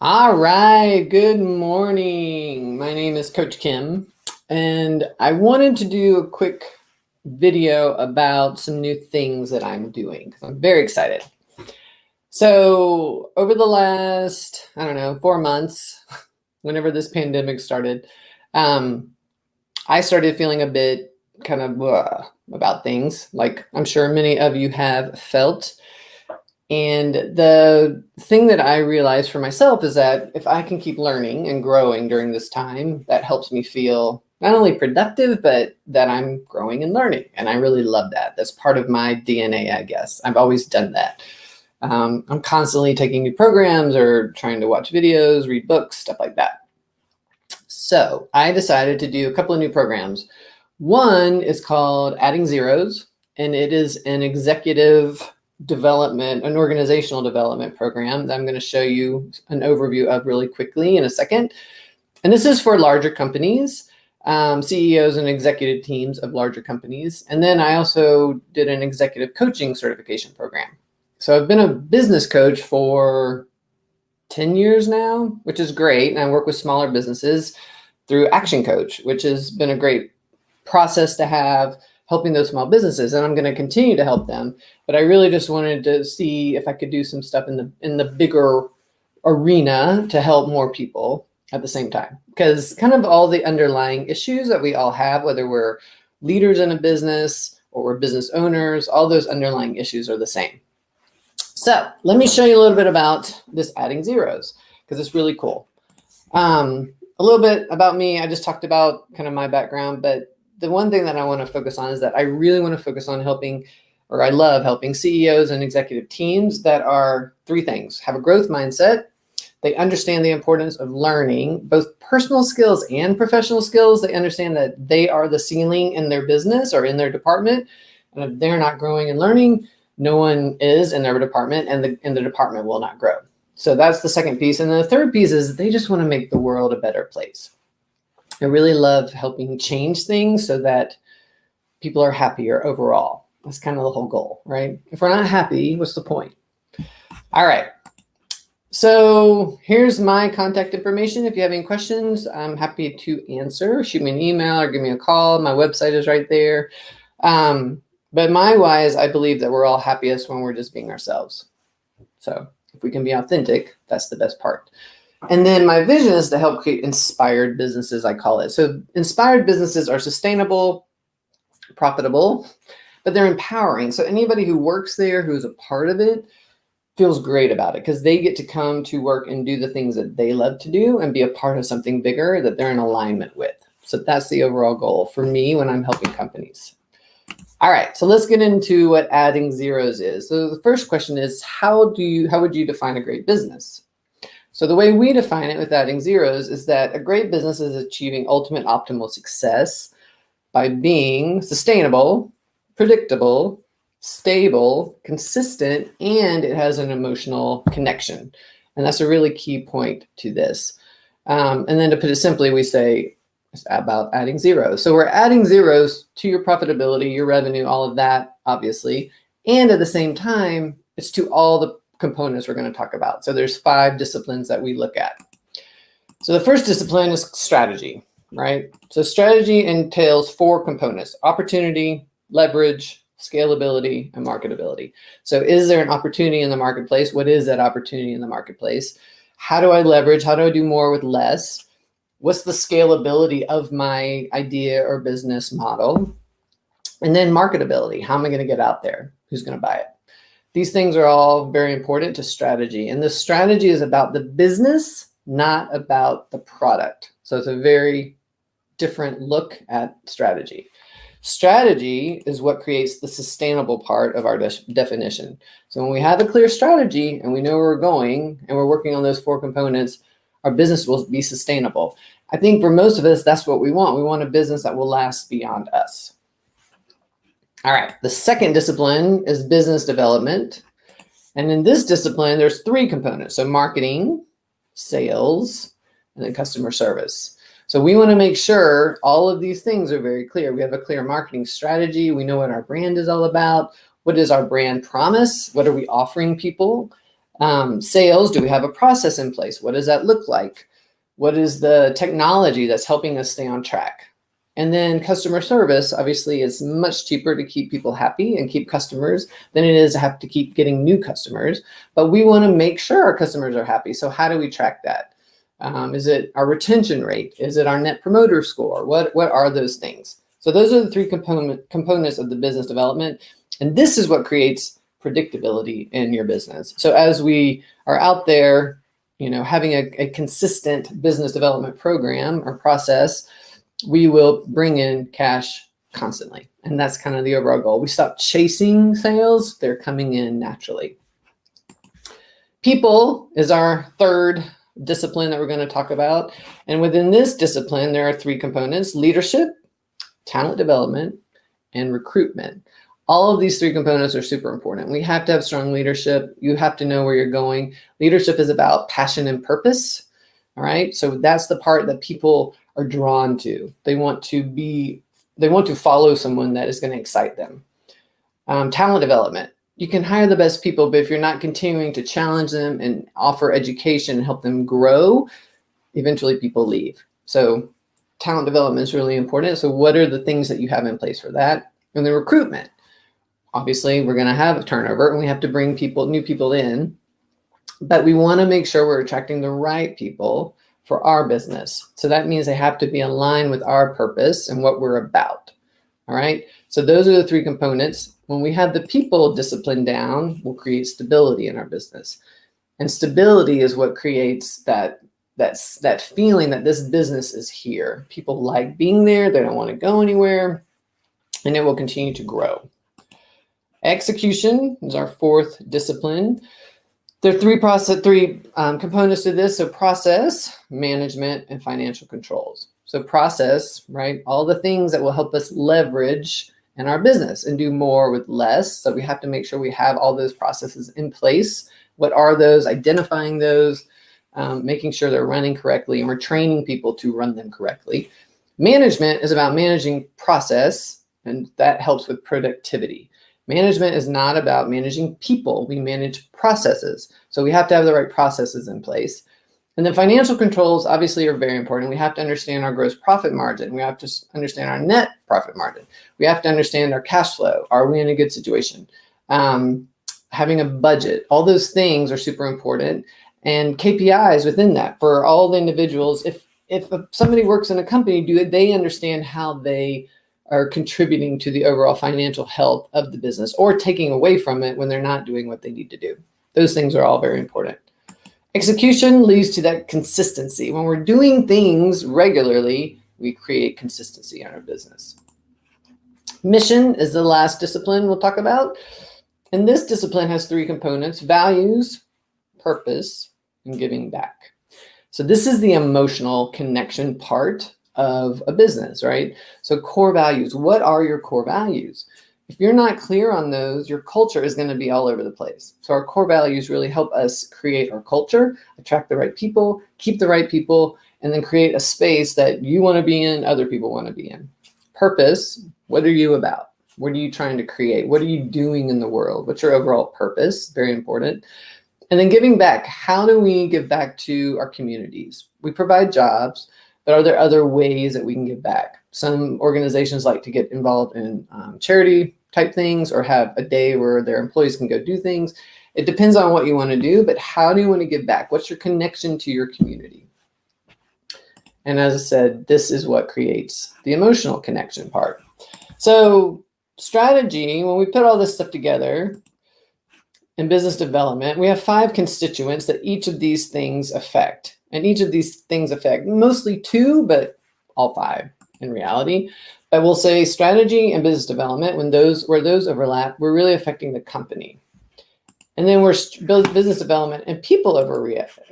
All right, good morning. My name is Coach Kim, and I wanted to do a quick video about some new things that I'm doing because I'm very excited. So, over the last, 4 months, whenever this pandemic started, um, I started feeling a bit kind of about things, like I'm sure many of you have felt. And the thing that I realized for myself is that if I can keep learning and growing during this time, that helps me feel not only productive, but that I'm growing and learning. And I really love that. That's part of my DNA, I guess. I've always done that. I'm constantly taking new programs or trying to watch videos, read books, stuff like that. So I decided to do a couple of new programs. One is called Adding Zeros, and it is an executive development, an organizational development program that I'm going to show you an overview of really quickly in a second. And this is for larger companies, CEOs and executive teams of larger companies. And then I also did an executive coaching certification program. So I've been a business coach for 10 years now, which is great. And I work with smaller businesses through Action Coach, which has been a great process to have, helping those small businesses, and I'm going to continue to help them. But I really just wanted to see if I could do some stuff in the bigger arena to help more people at the same time, because kind of all the underlying issues that we all have, whether we're leaders in a business or we're business owners, all those underlying issues are the same. So let me show you a little bit about this Adding Zeros, because it's really cool. A little bit about me. I just talked about kind of my background, but the one thing that I want to focus on is that I really want to focus on helping, or I love helping CEOs and executive teams that are three things: have a growth mindset, they understand the importance of learning both personal skills and professional skills, they understand that they are the ceiling in their business or in their department, and if they're not growing and learning, no one is in their department, and the department will not grow. So that's the second piece. And the third piece is they just want to make the world a better place. I really love helping change things so that people are happier overall. That's kind of the whole goal, right? If we're not happy, what's the point? All right. So here's my contact information. If you have any questions, I'm happy to answer. Shoot me an email or give me a call. My website is right there. But my why is I believe that we're all happiest when we're just being ourselves. So if we can be authentic, that's the best part. And then my vision is to help create inspired businesses, I call it. So inspired businesses are sustainable, profitable, but they're empowering. So anybody who works there, who's a part of it, feels great about it because they get to come to work and do the things that they love to do and be a part of something bigger that they're in alignment with. So that's the overall goal for me when I'm helping companies. All right, so let's get into what Adding Zeros is. So the first question is, how would you define a great business? So the way we define it with Adding Zeros is that a great business is achieving ultimate optimal success by being sustainable, predictable, stable, consistent, and it has an emotional connection. And that's a really key point to this. And then to put it simply, we say it's about adding zeros. So we're adding zeros to your profitability, your revenue, all of that, obviously. And at the same time, it's to all the components we're going to talk about. So there's 5 disciplines that we look at. So the first discipline is strategy, right? So strategy entails 4 components: opportunity, leverage, scalability, and marketability. So is there an opportunity in the marketplace? What is that opportunity in the marketplace? How do I leverage? How do I do more with less? What's the scalability of my idea or business model? And then marketability. How am I going to get out there? Who's going to buy it? These things are all very important to strategy. And the strategy is about the business, not about the product. So it's a very different look at strategy. Strategy is what creates the sustainable part of our definition. So when we have a clear strategy and we know where we're going and we're working on those 4 components, our business will be sustainable. I think for most of us, that's what we want. We want a business that will last beyond us. All right, the second discipline is business development. And in this discipline, there's 3 components. So marketing, sales, and then customer service. So we want to make sure all of these things are very clear. We have a clear marketing strategy. We know what our brand is all about. What is our brand promise? What are we offering people? Sales, do we have a process in place? What does that look like? What is the technology that's helping us stay on track? And then customer service, obviously, is much cheaper to keep people happy and keep customers than it is to have to keep getting new customers. But we want to make sure our customers are happy. So how do we track that? Is it our retention rate? Is it our net promoter score? What are those things? So those are the three components of the business development. And this is what creates predictability in your business. So as we are out there, having a consistent business development program or process, we will bring in cash constantly. And that's kind of the overall goal. We stop chasing sales. They're coming in naturally. People is our third discipline that we're going to talk about. And within this discipline, there are three components: leadership, talent development, and recruitment. All of these three components are super important. We have to have strong leadership. You have to know where you're going. Leadership is about passion and purpose. All right. So that's the part that people are drawn to. They want to follow someone that is going to excite them. Talent development. You can hire the best people, but if you're not continuing to challenge them and offer education and help them grow, eventually people leave. So talent development is really important. So what are the things that you have in place for that? And then recruitment. Obviously, we're going to have a turnover and we have to bring new people in, but we want to make sure we're attracting the right people for our business. So that means they have to be aligned with our purpose and what we're about. All right. So those are the three components. When we have the people discipline down, we'll create stability in our business. And stability is what creates that feeling that this business is here. People like being there. They don't want to go anywhere. And it will continue to grow. Execution is our fourth discipline. There are three components to this. So process, management, and financial controls. So process, right? All the things that will help us leverage in our business and do more with less. So we have to make sure we have all those processes in place. What are those? Identifying those, making sure they're running correctly, and we're training people to run them correctly. Management is about managing process, and that helps with productivity. Management is not about managing people. We manage processes. So we have to have the right processes in place. And then financial controls obviously are very important. We have to understand our gross profit margin. We have to understand our net profit margin. We have to understand our cash flow. Are we in a good situation? Having a budget. All those things are super important. And KPIs within that for all the individuals. If somebody works in a company, do they understand how they are contributing to the overall financial health of the business or taking away from it when they're not doing what they need to do? Those things are all very important. Execution leads to that consistency. When we're doing things regularly, we create consistency in our business. Mission is the last discipline we'll talk about. And this discipline has three components: values, purpose, and giving back. So this is the emotional connection part of a business, right? So core values. What are your core values? If you're not clear on those, your culture is going to be all over the place. So our core values really help us create our culture, attract the right people, keep the right people, and then create a space that you want to be in, other people want to be in. Purpose. What are you about? What are you trying to create? What are you doing in the world? What's your overall purpose? Very important. And then giving back. How do we give back to our communities? We provide jobs, but are there other ways that we can give back? Some organizations like to get involved in charity type things or have a day where their employees can go do things. It depends on what you want to do, but how do you want to give back? What's your connection to your community? And as I said, this is what creates the emotional connection part. So strategy, when we put all this stuff together in business development, we have 5 constituents that each of these things affect. And each of these things affect mostly 2, but all 5 in reality. But we'll say strategy and business development, where those overlap, we're really affecting the company. And then we're business development and people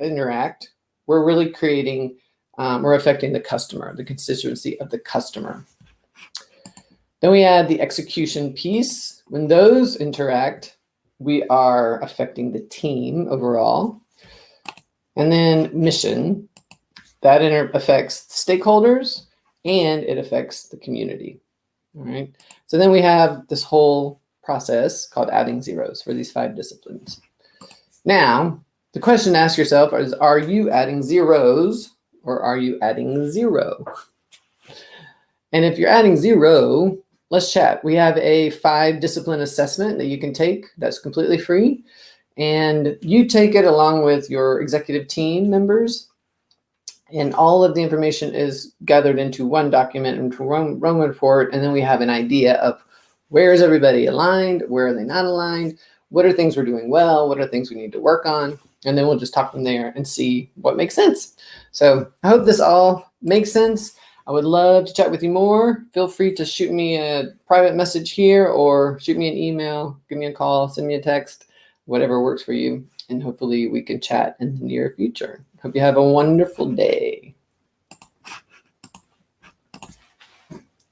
interact, we're really creating, we're affecting the customer, the constituency of the customer. Then we add the execution piece. When those interact, we are affecting the team overall. And then mission, that affects stakeholders and it affects the community. All right. So then we have this whole process called adding zeros for these 5 disciplines. Now, the question to ask yourself is, are you adding zeros or are you adding 0? And if you're adding 0, let's chat. We have a 5-discipline assessment that you can take that's completely free. And you take it along with your executive team members. And all of the information is gathered into one document, into one report. And then we have an idea of where is everybody aligned? Where are they not aligned? What are things we're doing well? What are things we need to work on? And then we'll just talk from there and see what makes sense. So I hope this all makes sense. I would love to chat with you more. Feel free to shoot me a private message here or shoot me an email, give me a call, send me a text, whatever works for you. And hopefully we can chat in the near future. Hope you have a wonderful day.